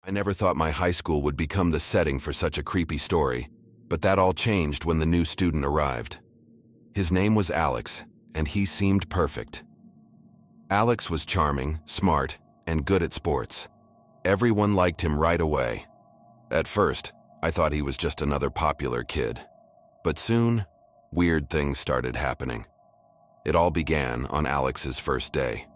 I never thought my high school would become the setting for such a creepy story, but that all changed when the new student arrived. His name was Alex, and he seemed perfect. Alex was charming, smart, and good at sports. Everyone liked him right away. At first, I thought he was just another popular kid. But soon, weird things started happening. It all began on Alex's first day.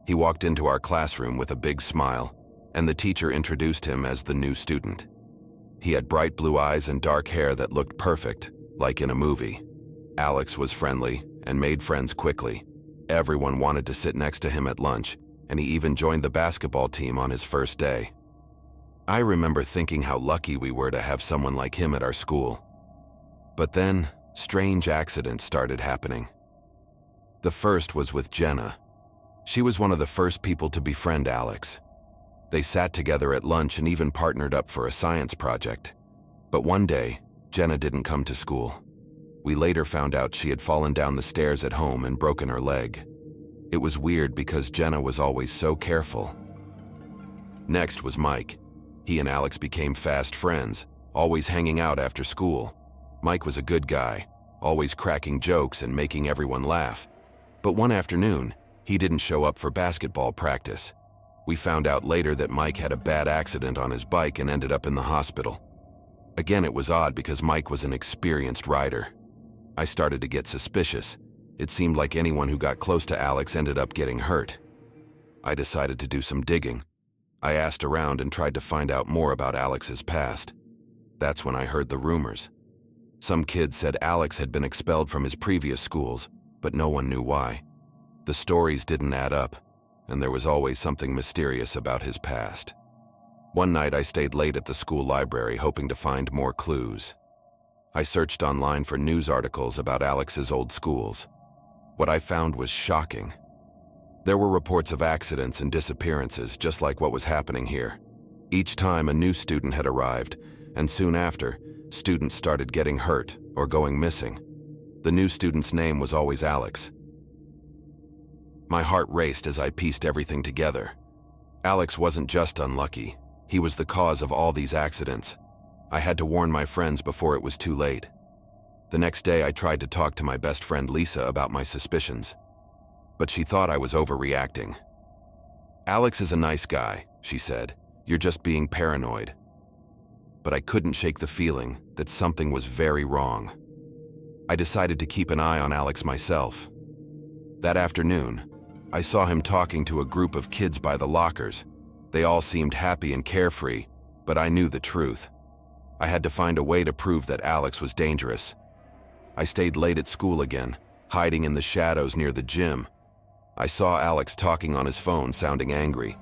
He walked into our classroom with a big smile, and the teacher introduced him as the new student. He had bright blue eyes and dark hair that looked perfect, like in a movie. Alex was friendly and made friends quickly. Everyone wanted to sit next to him at lunch, and he even joined the basketball team on his first day. I remember thinking how lucky we were to have someone like him at our school. But then, strange accidents started happening. The first was with Jenna. She was one of the first people to befriend Alex. They sat together at lunch and even partnered up for a science project. But one day, Jenna didn't come to school. We later found out she had fallen down the stairs at home and broken her leg. It was weird because Jenna was always so careful. Next was Mike. He and Alex became fast friends, always hanging out after school. Mike was a good guy, always cracking jokes and making everyone laugh. But one afternoon, he didn't show up for basketball practice. We found out later that Mike had a bad accident on his bike and ended up in the hospital. Again, it was odd because Mike was an experienced rider. I started to get suspicious. It seemed like anyone who got close to Alex ended up getting hurt. I decided to do some digging. I asked around and tried to find out more about Alex's past. That's when I heard the rumors. Some kids said Alex had been expelled from his previous schools, but no one knew why. The stories didn't add up, and there was always something mysterious about his past. One night I stayed late at the school library hoping to find more clues. I searched online for news articles about Alex's old schools. What I found was shocking. There were reports of accidents and disappearances just like what was happening here. Each time a new student had arrived, and soon after, students started getting hurt or going missing. The new student's name was always Alex. My heart raced as I pieced everything together. Alex wasn't just unlucky. He was the cause of all these accidents. I had to warn my friends before it was too late. The next day I tried to talk to my best friend Lisa about my suspicions, but she thought I was overreacting. "Alex is a nice guy," she said. "You're just being paranoid." But I couldn't shake the feeling that something was very wrong. I decided to keep an eye on Alex myself. That afternoon, I saw him talking to a group of kids by the lockers. They all seemed happy and carefree, but I knew the truth. I had to find a way to prove that Alex was dangerous. I stayed late at school again, hiding in the shadows near the gym. I saw Alex talking on his phone, sounding angry.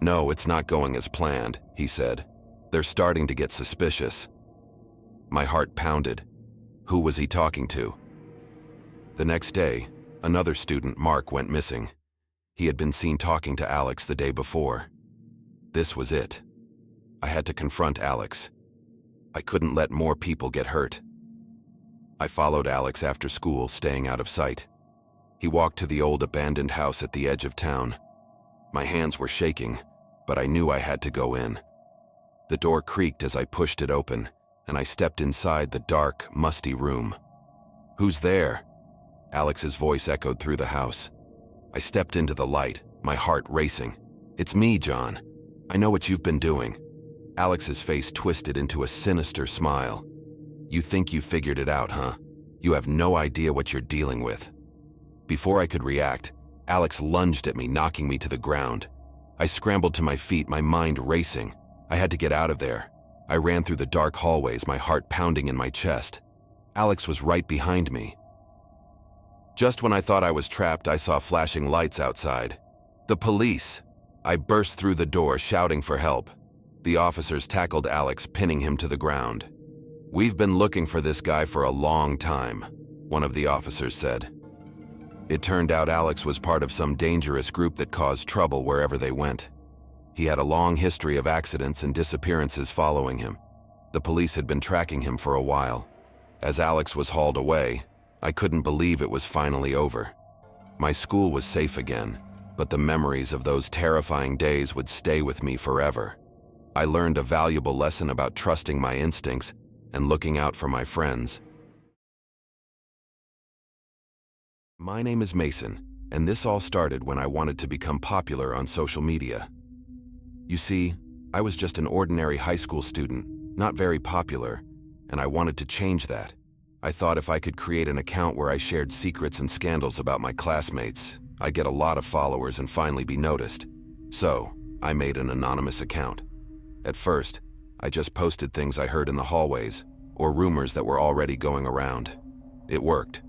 "No, it's not going as planned," he said. "They're starting to get suspicious." My heart pounded. Who was he talking to? The next day, another student, Mark, went missing. He had been seen talking to Alex the day before. This was it. I had to confront Alex. I couldn't let more people get hurt. I followed Alex after school, staying out of sight. He walked to the old abandoned house at the edge of town. My hands were shaking, but I knew I had to go in. The door creaked as I pushed it open, and I stepped inside the dark, musty room. "Who's there?" Alex's voice echoed through the house. I stepped into the light, my heart racing. "It's me, John. I know what you've been doing." Alex's face twisted into a sinister smile. "You think you figured it out, huh? You have no idea what you're dealing with." Before I could react, Alex lunged at me, knocking me to the ground. I scrambled to my feet, my mind racing. I had to get out of there. I ran through the dark hallways, my heart pounding in my chest. Alex was right behind me. Just when I thought I was trapped, I saw flashing lights outside. "The police!" I burst through the door, shouting for help. The officers tackled Alex, pinning him to the ground. "We've been looking for this guy for a long time," one of the officers said. It turned out Alex was part of some dangerous group that caused trouble wherever they went. He had a long history of accidents and disappearances following him. The police had been tracking him for a while. As Alex was hauled away, I couldn't believe it was finally over. My school was safe again, but the memories of those terrifying days would stay with me forever. I learned a valuable lesson about trusting my instincts and looking out for my friends. My name is Mason, and this all started when I wanted to become popular on social media. You see, I was just an ordinary high school student, not very popular, and I wanted to change that. I thought if I could create an account where I shared secrets and scandals about my classmates, I'd get a lot of followers and finally be noticed. So, I made an anonymous account. At first, I just posted things I heard in the hallways, or rumors that were already going around. It worked.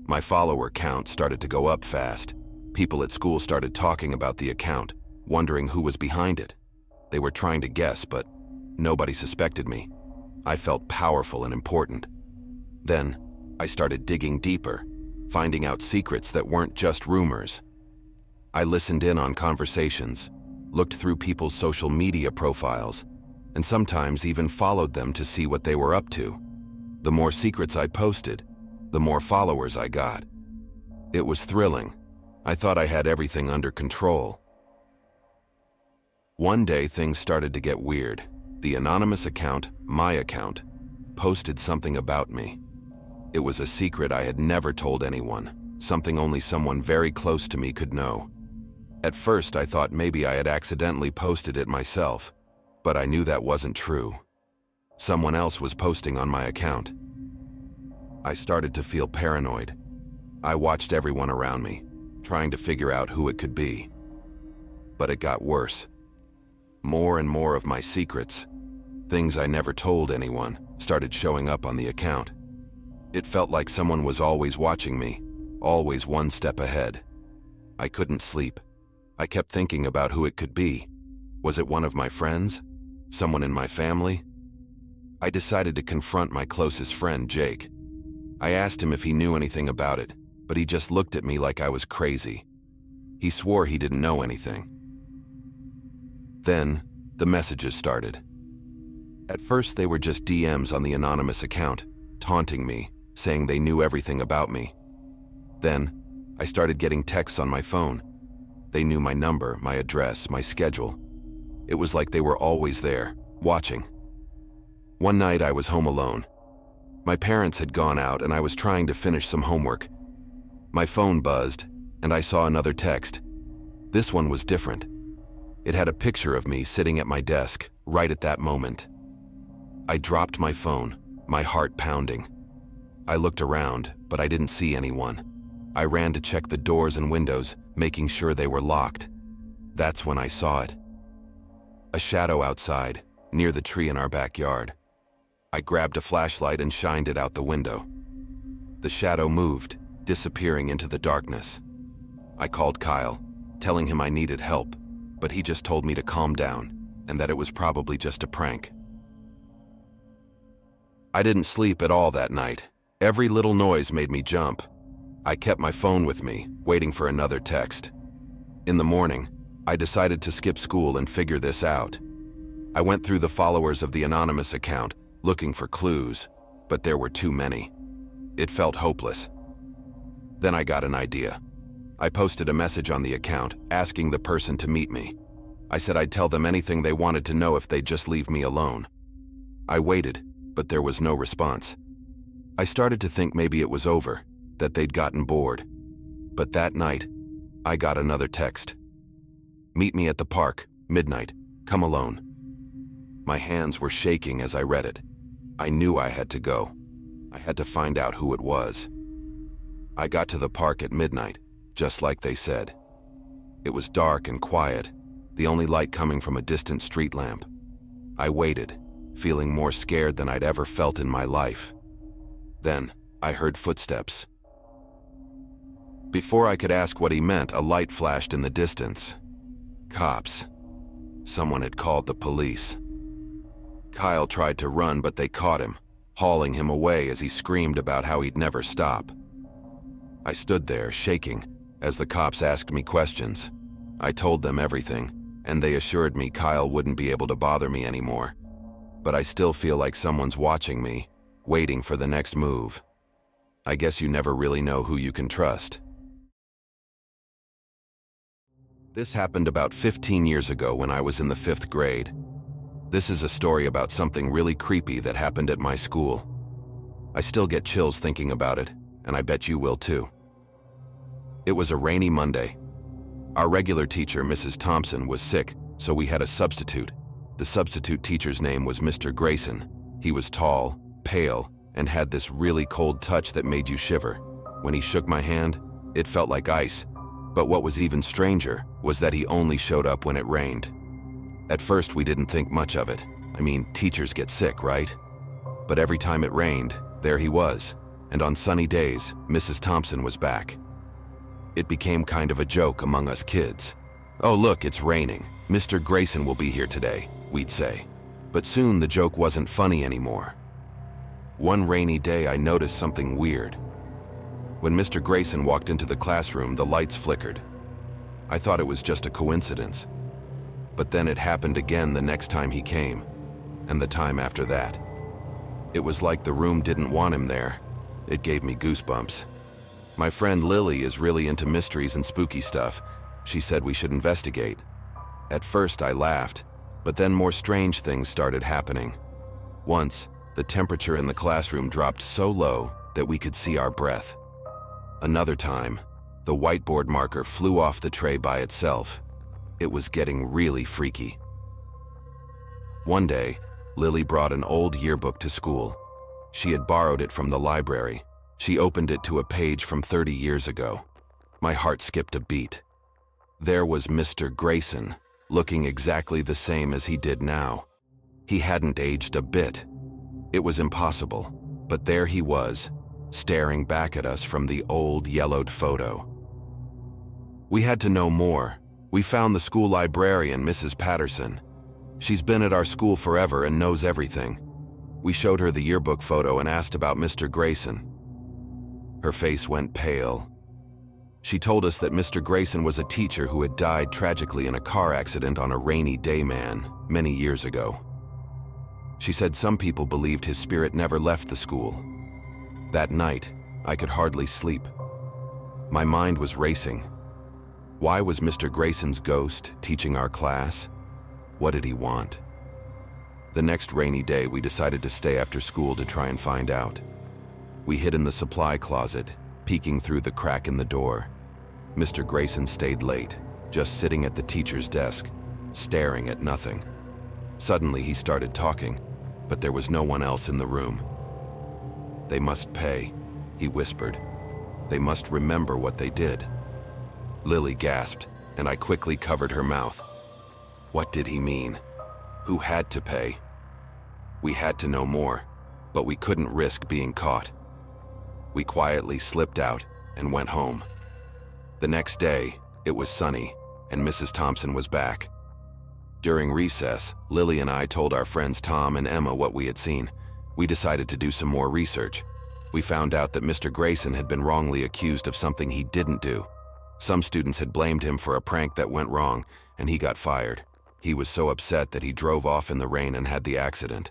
My follower count started to go up fast. People at school started talking about the account, wondering who was behind it. They were trying to guess, but nobody suspected me. I felt powerful and important. Then, I started digging deeper, finding out secrets that weren't just rumors. I listened in on conversations, looked through people's social media profiles, and sometimes even followed them to see what they were up to. The more secrets I posted, the more followers I got. It was thrilling. I thought I had everything under control. One day, things started to get weird. The anonymous account, my account, posted something about me. It was a secret I had never told anyone, something only someone very close to me could know. At first, I thought maybe I had accidentally posted it myself, but I knew that wasn't true. Someone else was posting on my account. I started to feel paranoid. I watched everyone around me, trying to figure out who it could be. But it got worse. More and more of my secrets, things I never told anyone, started showing up on the account. It felt like someone was always watching me, always one step ahead. I couldn't sleep. I kept thinking about who it could be. Was it one of my friends? Someone in my family? I decided to confront my closest friend, Jake. I asked him if he knew anything about it, but he just looked at me like I was crazy. He swore he didn't know anything. Then, the messages started. At first, they were just DMs on the anonymous account, taunting me, saying they knew everything about me. Then, I started getting texts on my phone. They knew my number, my address, my schedule. It was like they were always there, watching. One night, I was home alone. My parents had gone out and I was trying to finish some homework. My phone buzzed, and I saw another text. This one was different. It had a picture of me sitting at my desk, right at that moment. I dropped my phone, my heart pounding. I looked around, but I didn't see anyone. I ran to check the doors and windows, making sure they were locked. That's when I saw it. A shadow outside, near the tree in our backyard. I grabbed a flashlight and shined it out the window. The shadow moved, disappearing into the darkness. I called Kyle, telling him I needed help, but he just told me to calm down and that it was probably just a prank. I didn't sleep at all that night. Every little noise made me jump. I kept my phone with me, waiting for another text. In the morning, I decided to skip school and figure this out. I went through the followers of the anonymous account, looking for clues, but there were too many. It felt hopeless. Then I got an idea. I posted a message on the account, asking the person to meet me. I said I'd tell them anything they wanted to know if they'd just leave me alone. I waited, but there was no response. I started to think maybe it was over, that they'd gotten bored. But that night, I got another text. Meet me at the park, midnight, come alone. My hands were shaking as I read it. I knew I had to go. I had to find out who it was. I got to the park at midnight, just like they said. It was dark and quiet, the only light coming from a distant street lamp. I waited, feeling more scared than I'd ever felt in my life. Then, I heard footsteps. Before I could ask what he meant, a light flashed in the distance. Cops. Someone had called the police. Kyle tried to run, but they caught him, hauling him away as he screamed about how he'd never stop. I stood there, shaking, as the cops asked me questions. I told them everything, and they assured me Kyle wouldn't be able to bother me anymore. But I still feel like someone's watching me, waiting for the next move. I guess you never really know who you can trust. This happened about 15 years ago when I was in the 5th grade. This is a story about something really creepy that happened at my school. I still get chills thinking about it, and I bet you will too. It was a rainy Monday. Our regular teacher, Mrs. Thompson, was sick, so we had a substitute. The substitute teacher's name was Mr. Grayson. He was tall, pale, and had this really cold touch that made you shiver. When he shook my hand, it felt like ice. But what was even stranger was that he only showed up when it rained. At first, we didn't think much of it. I mean, teachers get sick, right? But every time it rained, there he was. And on sunny days, Mrs. Thompson was back. It became kind of a joke among us kids. "Oh, look, it's raining. Mr. Grayson will be here today," we'd say. But soon the joke wasn't funny anymore. One rainy day, I noticed something weird. When Mr. Grayson walked into the classroom, the lights flickered. I thought it was just a coincidence. But then it happened again the next time he came, and the time after that. It was like the room didn't want him there. It gave me goosebumps. My friend Lily is really into mysteries and spooky stuff. She said we should investigate. At first I laughed, but then more strange things started happening. Once, the temperature in the classroom dropped so low that we could see our breath. Another time, the whiteboard marker flew off the tray by itself. It was getting really freaky. One day, Lily brought an old yearbook to school. She had borrowed it from the library. She opened it to a page from 30 years ago. My heart skipped a beat. There was Mr. Grayson, looking exactly the same as he did now. He hadn't aged a bit. It was impossible, but there he was, staring back at us from the old yellowed photo. We had to know more. We found the school librarian, Mrs. Patterson. She's been at our school forever and knows everything. We showed her the yearbook photo and asked about Mr. Grayson. Her face went pale. She told us that Mr. Grayson was a teacher who had died tragically in a car accident on a rainy day, many years ago. She said some people believed his spirit never left the school. That night, I could hardly sleep. My mind was racing. Why was Mr. Grayson's ghost teaching our class? What did he want? The next rainy day, we decided to stay after school to try and find out. We hid in the supply closet, peeking through the crack in the door. Mr. Grayson stayed late, just sitting at the teacher's desk, staring at nothing. Suddenly, he started talking, but there was no one else in the room. "They must pay," he whispered. "They must remember what they did." Lily gasped, and I quickly covered her mouth. What did he mean? Who had to pay? We had to know more, but we couldn't risk being caught. We quietly slipped out and went home. The next day, it was sunny, and Mrs. Thompson was back. During recess, Lily and I told our friends Tom and Emma what we had seen. We decided to do some more research. We found out that Mr. Grayson had been wrongly accused of something he didn't do. Some students had blamed him for a prank that went wrong, and he got fired. He was so upset that he drove off in the rain and had the accident.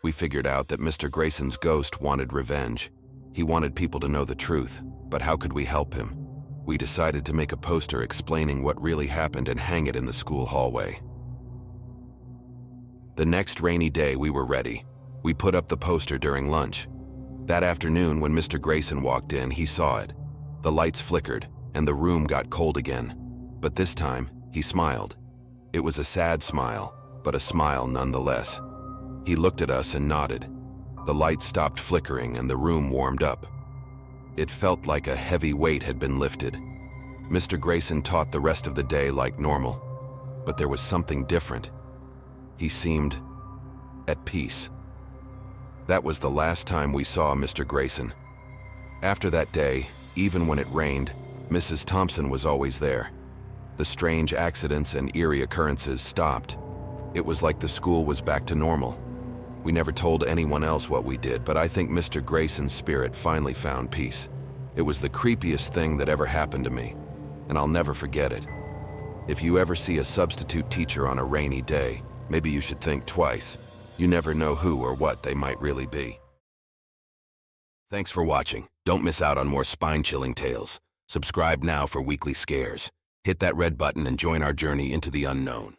We figured out that Mr. Grayson's ghost wanted revenge. He wanted people to know the truth, but how could we help him? We decided to make a poster explaining what really happened and hang it in the school hallway. The next rainy day, we were ready. We put up the poster during lunch. That afternoon, when Mr. Grayson walked in, he saw it. The lights flickered, and the room got cold again. But this time, he smiled. It was a sad smile, but a smile nonetheless. He looked at us and nodded. The lights stopped flickering and the room warmed up. It felt like a heavy weight had been lifted. Mr. Grayson taught the rest of the day like normal, but there was something different. He seemed at peace. That was the last time we saw Mr. Grayson. After that day, even when it rained, Mrs. Thompson was always there. The strange accidents and eerie occurrences stopped. It was like the school was back to normal. We never told anyone else what we did, but I think Mr. Grayson's spirit finally found peace. It was the creepiest thing that ever happened to me, and I'll never forget it. If you ever see a substitute teacher on a rainy day, maybe you should think twice. You never know who or what they might really be. Thanks for watching. Don't miss out on more spine-chilling tales. Subscribe now for weekly scares. Hit that red button and join our journey into the unknown.